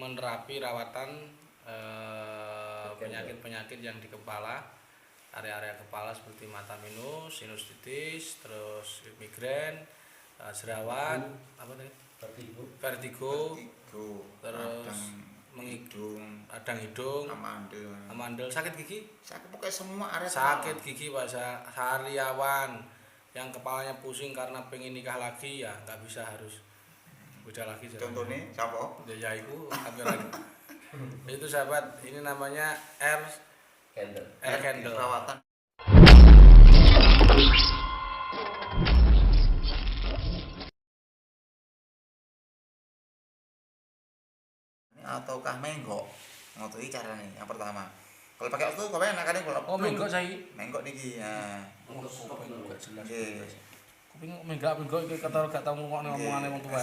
menerapi rawatan penyakit-penyakit yang di kepala, area-area kepala seperti mata minus, sinusitis, terus migrain, jerawat, apa tadi? Vertigo, terus radang hidung, amandel, sakit gigi, pokoknya semua area sakit gigi Pak, sariawan yang kepalanya pusing karena pengen nikah lagi ya nggak bisa, harus beda lagi. Contohnya siapa? Ya itu itu sahabat, ini namanya air candle perawatan. Ataukah menggok? Ngotoki caranya. Yang pertama, kalau pakai waktu kau enak kan kalau menggok saya menggok niki ya. Menggok jelas. Menggok iki kata gak tau ngomongane wong tuwa.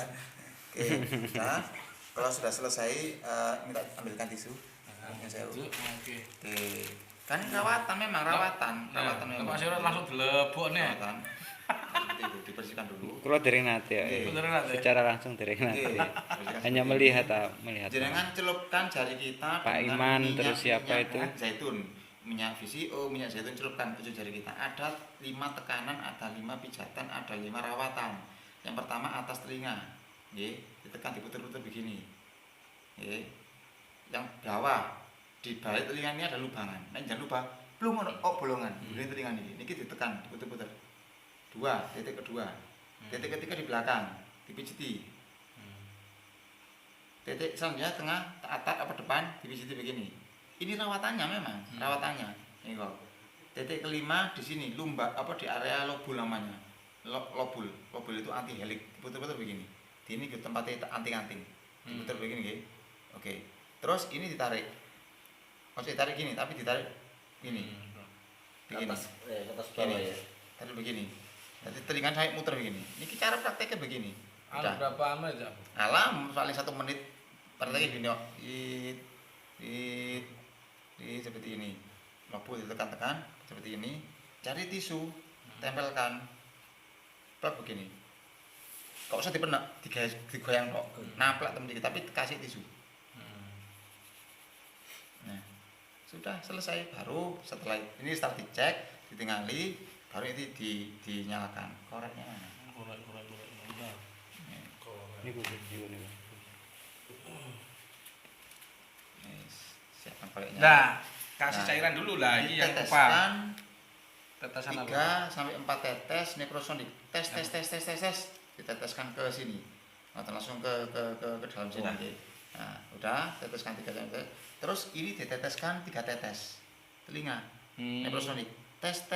Oke. Nah, kalau sudah selesai minta ambilkan tisu. Oke. Kan rawatan memang rawatan memang. Pak Sirot langsung dilebokne. Dibersihkan dulu. Kulo dereng nate ya. Secara langsung dereng nate. Hanya melihat. Jenengan celupkan jari kita Pak Iman terus siapa itu? Zaitun, minyak VCO, minyak zaitun celupkan ujung jari kita. Ada 5 tekanan, ada 5 pijatan, ada 5 rawatan. Yang pertama atas telinga, ditekan diputar-putar begini. Yang bawah di balik telinga ini ada lubangan. Nah jangan lupa belum ada bolongan. Ini telinga ini ditekan diputar-putar. 2, titik kedua. Titik ketiga di belakang, dipijiti. Titik selanjutnya tengah, atas apa depan, dipijiti begini. Ini rawatannya memang, rawatannya. Ini kok. Titik kelima di sini, lumbar apa di area lobul namanya. Lobul itu anti helik, diputar-putar begini. Di ini tempatnya anting-anting. Diputar begini, gitu. Oke. Terus ini ditarik. Maksudnya tarik gini, tapi ditarik gini. Begini. Atas bawah ya. Tarik begini. Jadi telinga saya muter begini. Ini cara prakteknya begini. Alam berapa lama aja? Alam paling 1 menit. Prakteknya gini, seperti ini. Lobul ditekan-tekan seperti ini. Cari tisu, tempelkan. Plak begini. Kok usah dipenek, digoyang kok. Naplak temen dikit, tapi kasih tisu. Nah, sudah selesai. Baru setelah ini start dicek, ditinggali, baru itu dinyalakan. Koreknya mana? Korek. Ini gue video nih. Siapkan koreknya. Nah, kasih cairan dulu lah. Ini yang teteskan. Tetesan 3 sampai 4 tetes necrosonic. Tes. Diteteskan ke sini. Langsung ke dalam sini. Nah, udah teteskan 3 tetes. Terus ini diteteskan 3 tetes. Telinga. Necrosonic. Tes.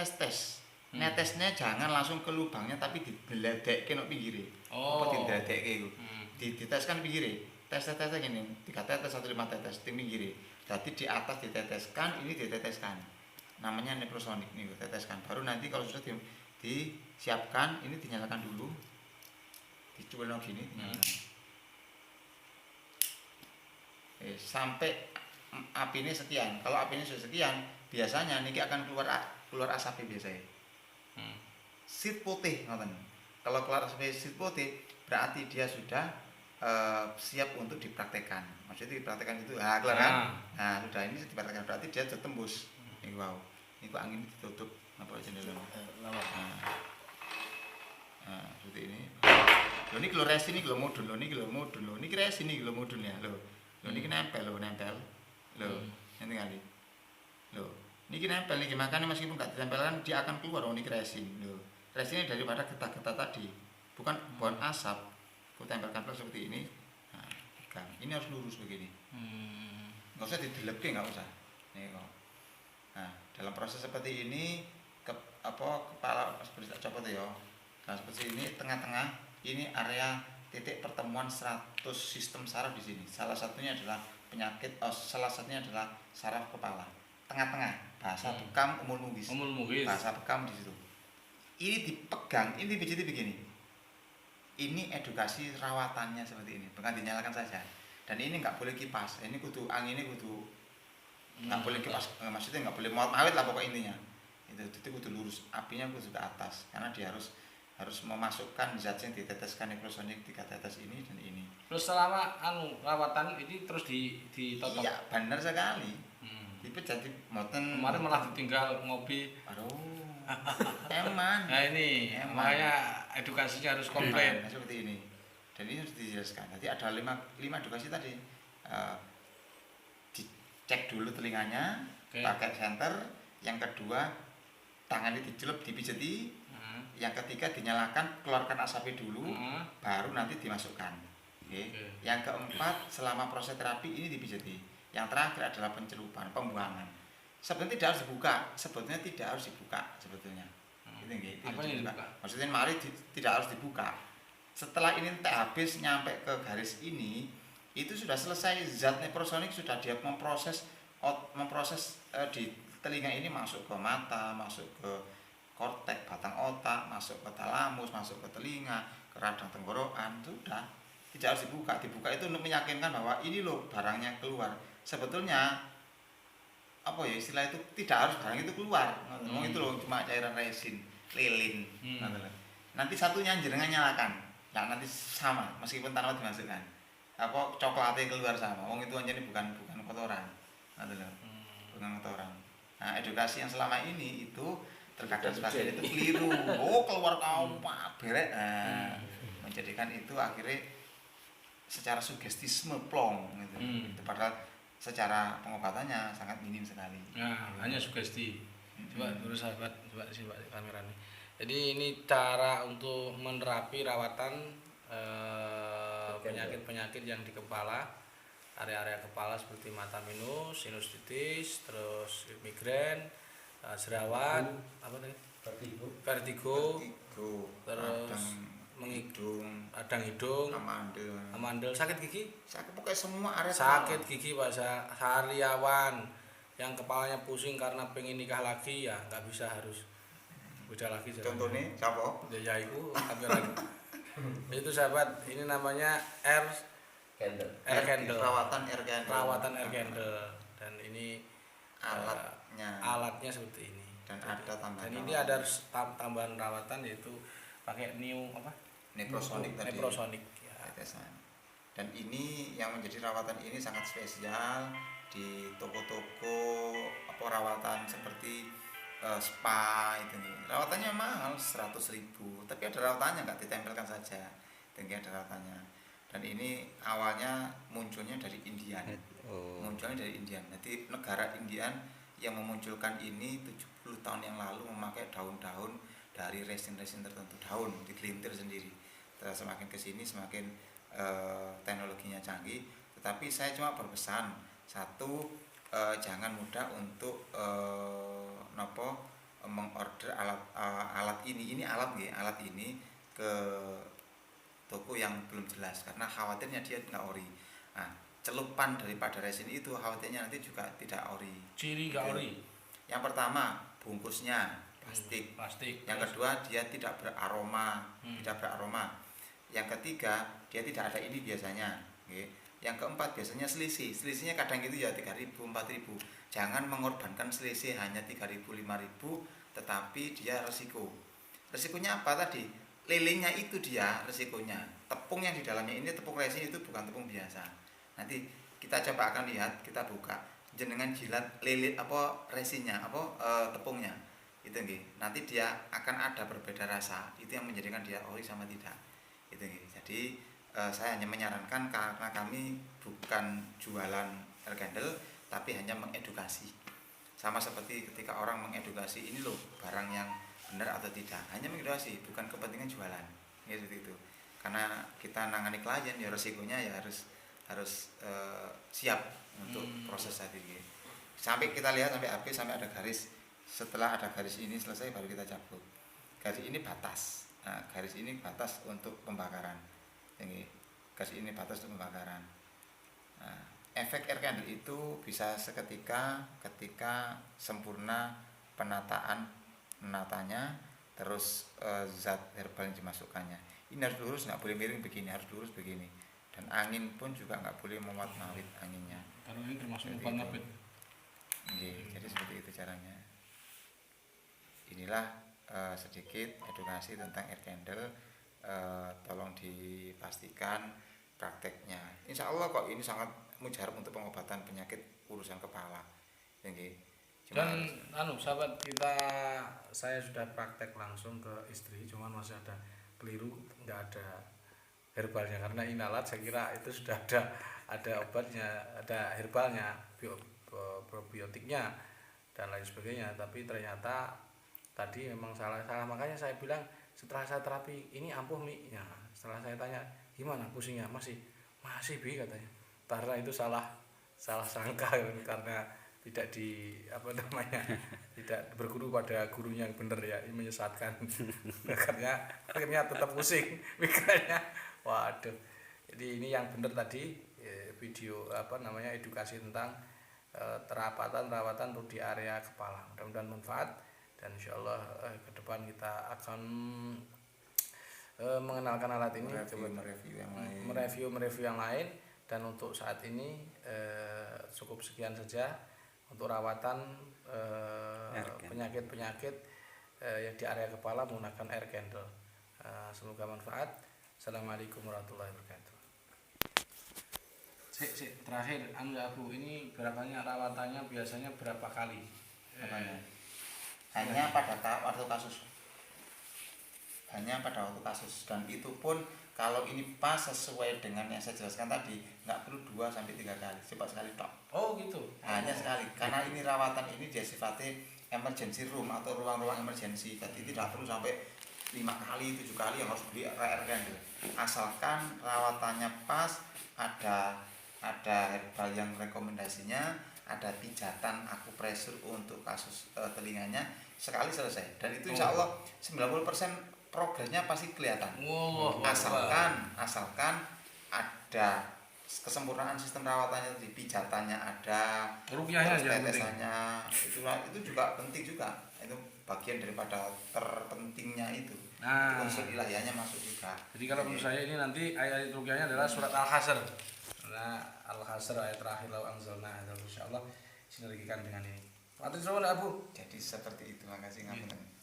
Netesnya jangan langsung ke lubangnya tapi dibeledekke nang pinggire. Apa dibeledekke iku? Diteskan pinggire. Tes-tesnya gini, 3 tetes atau 5 tetes di pinggire. Jadi di atas diteteskan, ini diteteskan. Namanya necrosonic nih, teteskan. Baru nanti kalau sudah disiapkan, ini dinyalakan dulu. Diculno gini, dinyalakan. Sampai apinya sekian. Kalau apinya sudah sekian, biasanya niki akan keluar asap biasanya. Sit putih, ngoten. Kalau keluar asap sit putih, berarti dia sudah siap untuk dipraktekkan. Maksudnya dipraktekkan itu, keluar kan? Nah, sudah ini dipraktekkan berarti dia sudah tembus. Ini wow. Ini kok angin ditutup apa jendela. Nah, seperti ini. Lho niki lho resi niki lho mudun, lho niki lho mudun, lho niki resi niki lho mudun ya, lho. Lho niki nempel. Lho, nanti kali. Lho, niki nempel niki, makanya meskipun enggak ditempelkan dia akan keluar niki resin. Lho. Resinnya daripada getah-getah tadi. Bukan asap. Ku tempelkan seperti ini. Nah, pegang. Ini harus lurus begini. Enggak usah didelebke, enggak usah. Nih kok. Nah, dalam proses seperti ini kepala seperti tak copot ya. Nah, seperti ini tengah-tengah ini area titik pertemuan 100 sistem saraf di sini. Salah satunya adalah salah satunya adalah saraf kepala. Tengah-tengah, bahasa bekam umul mugis. Bahasa bekam di situ. Ini dipegang, ini dipijiti begini. Ini edukasi rawatannya seperti ini, bukan dinyalakan saja. Dan ini enggak boleh kipas. Ini kudu anginnya kudu enggak boleh kipas, maksudnya enggak boleh awet lah pokok intinya. Itu kudu lurus, apinya kudu ke atas karena dia harus memasukkan zat yang diteteskan necrosonic 3 tetes ini dan ini. Terus selama rawatan ini terus ditotop. Iya, benar sekali. Itu jadi moten. Kemarin malah ditinggal ngopi. Aduh. Eman. Nah ini makanya edukasinya harus komplain. Seperti ini. Dan ini harus dijelaskan. Jadi ada 5 edukasi tadi. Dicek dulu telinganya, pakai senter. Yang kedua, tangannya dicelup, dipijeti. Yang ketiga, dinyalakan, keluarkan asapnya dulu, baru nanti dimasukkan. Yang keempat, selama proses terapi ini dipijeti. Yang terakhir adalah pencelupan, pembuangan. Sebetulnya tidak harus dibuka, sebetulnya tidak harus dibuka sebetulnya. Apa yang dibuka? Maksudnya mari tidak harus dibuka. Setelah ini teh habis nyampe ke garis ini, itu sudah selesai, zat neprosonik sudah dia memproses di telinga ini masuk ke mata, masuk ke kortek batang otak, masuk ke talamus, masuk ke telinga, ke radang tenggorokan, sudah tidak harus dibuka. Dibuka itu untuk meyakinkan bahwa ini loh barangnya keluar. Sebetulnya apa ya istilah itu, tidak harus barang itu keluar. Itu loh cuma cairan resin, lilin. Nanti satunya jenengan nyalakan. Nah, nanti sama meskipun tanpa dimasukkan. Apa coklatnya keluar sama. Wong itu aja bukan kotoran. Bukan kotoran. Nah, edukasi yang selama ini itu terkadang sebagian itu keliru. Oh, keluar kau berek. Nah, menjadikan itu akhirnya secara sugestisme plong gitu. Itu padahal secara pengobatannya sangat minim sekali. Nah, hanya sugesti. Coba terus sahabat, coba simak kamera nih. Jadi ini cara untuk menerapi rawatan penyakit-penyakit yang di kepala, area-area kepala seperti mata minus, sinusitis, terus migrain, jerawat, apa tadi? Vertigo, terus radang hidung, amandel, sakit gigi, pokoknya semua area sakit gigi Pak Sariawan yang kepalanya pusing karena pengen nikah lagi ya nggak bisa, harus beda lagi. Contohnya siapa? Ya itu hampir lagi. Itu sahabat, ini namanya air candle, rawatan air candle, dan ini alatnya seperti ini. Dan ada tambahan. Dan ini ada tambahan rawatan yaitu pakai neprosonik ya. Dan ini yang menjadi rawatan ini sangat spesial di toko-toko rawatan seperti spa itu nih. Rawatannya mahal 100.000, tapi ada rawatannya, nggak ditempelkan saja. Tinggi ada rawatannya. Dan ini awalnya munculnya dari Indian. Jadi negara Indian yang memunculkan ini 70 tahun yang lalu memakai daun-daun dari resin-resin tertentu, daun digelintir sendiri. Terus semakin kesini semakin teknologinya canggih. Tetapi saya cuma berpesan satu, jangan mudah untuk mengorder alat ini alat ini ke toko yang belum jelas, karena khawatirnya dia tidak ori. Nah, celupan daripada resin itu khawatirnya nanti juga tidak ori. Ciri nggak ori. Yang pertama, bungkusnya plastik. Yang kedua, dia tidak beraroma, Yang ketiga, dia tidak ada ini biasanya. Yang keempat, biasanya selisihnya kadang itu ya 3.000, 4.000. Jangan mengorbankan selisih hanya 3.000, 5.000, tetapi dia resikonya apa tadi? Lilinnya itu dia resikonya. Tepung yang di dalamnya ini, tepung resin itu bukan tepung biasa. Nanti kita coba akan lihat, kita buka, jenengan jilat lilin resinnya, tepungnya itu nggih. Nanti dia akan ada berbeda rasa. Itu yang menjadikan dia ori sama tidak. Itu nggih. Jadi saya hanya menyarankan, karena kami bukan jualan air candle, tapi hanya mengedukasi. Sama seperti ketika orang mengedukasi, ini loh barang yang benar atau tidak, hanya mengedukasi, bukan kepentingan jualan. Ya seperti itu. Karena kita nangani klien ya resikonya ya harus siap untuk proses tadi. Sampai kita lihat sampai habis, sampai ada garis. Setelah ada garis ini selesai baru kita cabut. Garis ini batas. Nah, garis ini batas untuk pembakaran. Ini garis ini batas untuk pembakaran. Nah, efek air candle itu bisa seketika ketika sempurna penatanya, terus zat herbal yang dimasukkannya. Ini harus lurus, nggak boleh miring begini, harus lurus begini. Dan angin pun juga nggak boleh mewat-mawit anginnya. Karena ini termasuk mewat-mawit. Jadi seperti itu caranya. Inilah sedikit edukasi tentang air candle. Tolong dipastikan prakteknya. Insya Allah kok ini sangat mujarab untuk pengobatan penyakit urusan kepala. Dan sahabat kita, saya sudah praktek langsung ke istri, cuman masih ada keliru, nggak ada herbalnya karena inalat saya kira itu sudah ada obatnya, ada herbalnya, probiotiknya dan lain sebagainya, tapi ternyata tadi memang salah, makanya saya bilang setelah saya terapi ini ampuh Mi. Ya, setelah saya tanya gimana pusingnya, masih Bi katanya, karena itu salah sangka karena tidak tidak berguru pada gurunya yang benar ya, ini menyesatkan. akhirnya tetap pusing pikirannya. Waduh, jadi ini yang benar tadi video edukasi tentang perawatan untuk di area kepala. Mudah-mudahan manfaat dan insyaallah ke depan kita akan mengenalkan alat ini, mereview yang lain. Dan untuk saat ini cukup sekian saja untuk rawatan penyakit yang di area kepala menggunakan air candle. Semoga manfaat. Assalamualaikum warahmatullahi wabarakatuh. Terakhir Abu, ini rawatannya biasanya berapa kali? Hanya pada waktu kasus. Dan itu pun kalau ini pas sesuai dengan yang saya jelaskan tadi, nggak perlu 2-3 kali, cepat sekali tok. Oh gitu. Hanya sekali, karena ini rawatan ini dia sifatnya emergency room atau ruang-ruang emergency, jadi tidak perlu sampai 5 kali, 7 kali yang harus beli air candle. Asalkan rawatannya pas, ada herbal yang rekomendasinya, ada pijatan akupresur untuk kasus telinganya, sekali selesai. Dan itu insya Allah 90% progresnya pasti kelihatan. Asalkan ada kesempurnaan sistem rawatannya, di pijatannya ada, tetesannya itu juga penting juga. Itu bagian daripada terpentingnya itu. Unsur ilahiyahnya masuk juga. Jadi kalau menurut saya ini nanti ayat ruqyahnya adalah surat Al-Hasr. Karena Al-Hasr ayat terakhir law anzalna insyaallah sinergikan dengan ini. Matur suwun Abu. Jadi seperti itu, makasih ngapunten.